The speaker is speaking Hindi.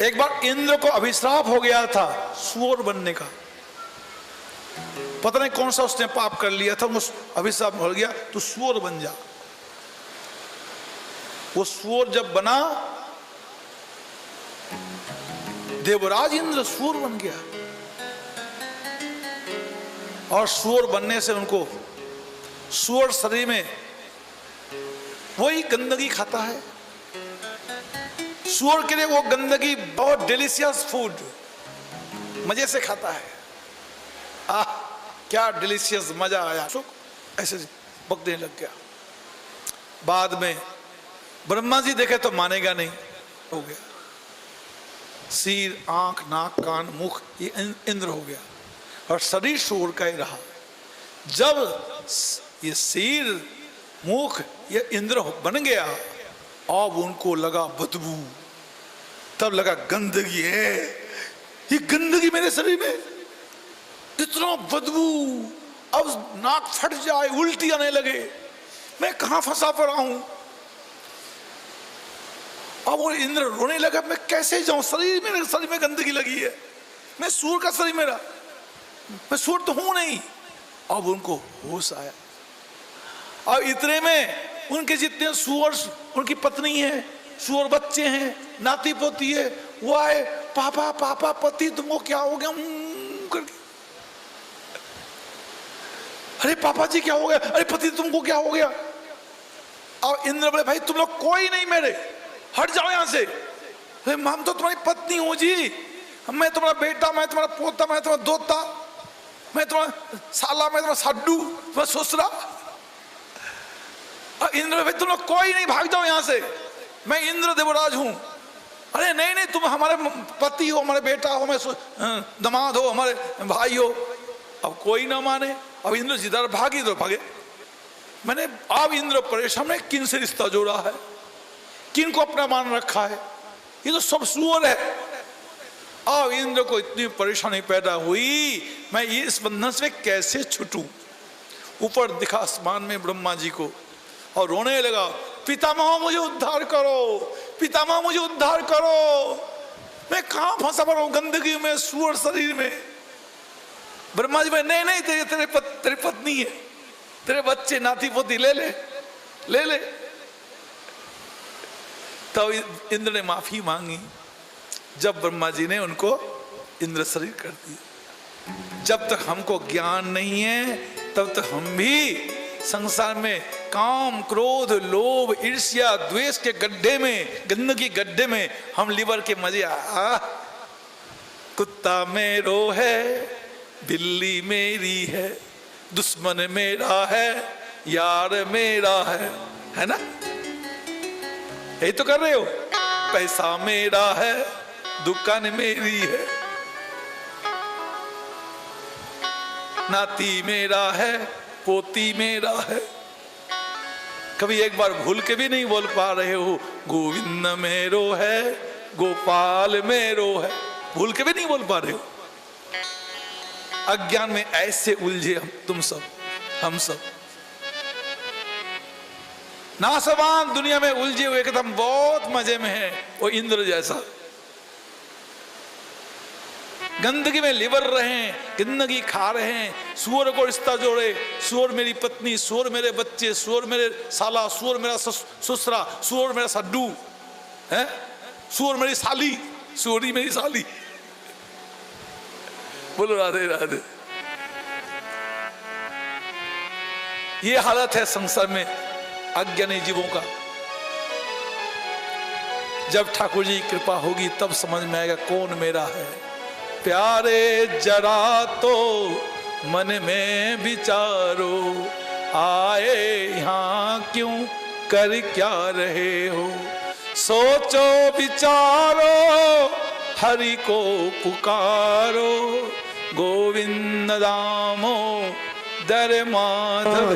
एक बार इंद्र को अभिश्राप हो गया था सूअर बनने का। पता नहीं कौन सा उसने पाप कर लिया था, उसको अभिशाप हो गया तो सूअर बन जा। वो सूअर जब बना, देवराज इंद्र सूअर बन गया। और सूअर बनने से उनको, सूअर शरीर में वही गंदगी खाता है। सूअर के लिए वो गंदगी बहुत डिलीशियस फूड, मजे से खाता है। आह क्या डिलीशियस, मजा आया, ऐसे बकने लग गया। बाद में ब्रह्मा जी देखे तो मानेगा नहीं, हो गया सिर, आंख, नाक, कान, मुख, ये इंद्र हो गया और शरीर सूअर का ही रहा। जब ये सिर, मुख, ये इंद्र बन गया, अब उनको लगा बदबू, तब लगा गंदगी है, ये गंदगी मेरे शरीर में, इतना बदबू, अब नाक फट जाए, उल्टी आने लगे, मैं कहां फंसा पड़ा हूं। अब वो इंद्र रोने लगा, मैं कैसे जाऊं, शरीर मेरे शरीर में गंदगी लगी है, मैं सूअर का शरीर मेरा, मैं सूअर तो हूं नहीं। अब उनको होश आया। अब इतने में उनके जितने सूअर, उनकी पत्नी है, सूअर बच्चे हैं, नाती पोती है, वो आए, पापा पापा पति तुमको क्या हो गया करके, अरे पापा जी क्या हो गया, अरे पति तुमको क्या हो गया। और इंद्र बोले भाई तुम लोग कोई नहीं मेरे, हट जाओ यहां से। अरे हम तो तुम्हारी पत्नी हूं जी, मैं तुम्हारा बेटा, मैं तुम्हारा पोता, मैं तुम्हारा दोता, मैं तुम्हारा साला, मैं तुम्हारा साडू, तुम्हारा ससुरा। इंद्र भाई तुम लोग कोई नहीं, भाग जाओ यहां से, मैं इंद्र देवराज हूं। अरे नहीं नहीं तुम हमारे पति हो, हमारे बेटा हो, मैं दामाद हो, हमारे भाई हो। अब कोई ना माने, अब इंद्र जिधर भागी तो भागे। मैंने अब इंद्र परेशान में किन से रिश्ता जोड़ा है, किन को अपना मान रखा है, ये तो सब सूअर है। अब इंद्र को इतनी परेशानी पैदा हुई, मैं ये इस बंधन से कैसे छूटूं। ऊपर दिखा आसमान में ब्रह्मा जी को और रोने लगा, पितामह मुझे उद्धार करो, पितामह मुझे उद्धार करो, मैं कहां फंसा पड़ा हूं गंदगी में, सूअर शरीर में। ब्रह्मा जी भाई नहीं नहीं तेरी पत्नी है, तेरे बच्चे, नाती पोती ले ले ले ले। तब इंद्र ने माफी मांगी। जब ब्रह्मा जी ने उनको इंद्र शरीर कर दिया। जब तक हमको ज्ञान नहीं है तब तक हम भी संसार में काम, क्रोध, लोभ, ईर्ष्या, द्वेष के गड्ढे में, गंदगी गड्ढे में हम लीवर के मजे। कुत्ता मेरो है, बिल्ली मेरी है, दुश्मन मेरा है, यार मेरा है ना, यही तो कर रहे हो। पैसा मेरा है, दुकान मेरी है, नाती मेरा है, पोती मेरा है। कभी एक बार भूल के भी नहीं बोल पा रहे हो गोविंद मेरो है, गोपाल मेरो है, भूल के भी नहीं बोल पा रहे हो। अज्ञान में ऐसे उलझे तुम सब, हम सब नासवान दुनिया में उलझे हुए एकदम बहुत मजे में है। वो इंद्र जैसा गंदगी में लिवर रहे हैं, गंदगी खा रहे हैं, सूअर को रिश्ता जोड़े, सूअर मेरी पत्नी, सूअर मेरे बच्चे, सूअर मेरे साला, सूअर मेरा ससुरा, सूअर मेरा सड्डू है, सूअर मेरी साली, सूअरी मेरी साली। बोलो राधे राधे। ये हालत है संसार में अज्ञानी जीवों का। जब ठाकुर जी की कृपा होगी तब समझ में आएगा कौन मेरा है। प्यारे जरा तो मन में विचारो, आए यहाँ क्यों कर क्या रहे हो। सोचो विचारो हरि को पुकारो, गोविंद दामो दर माधव।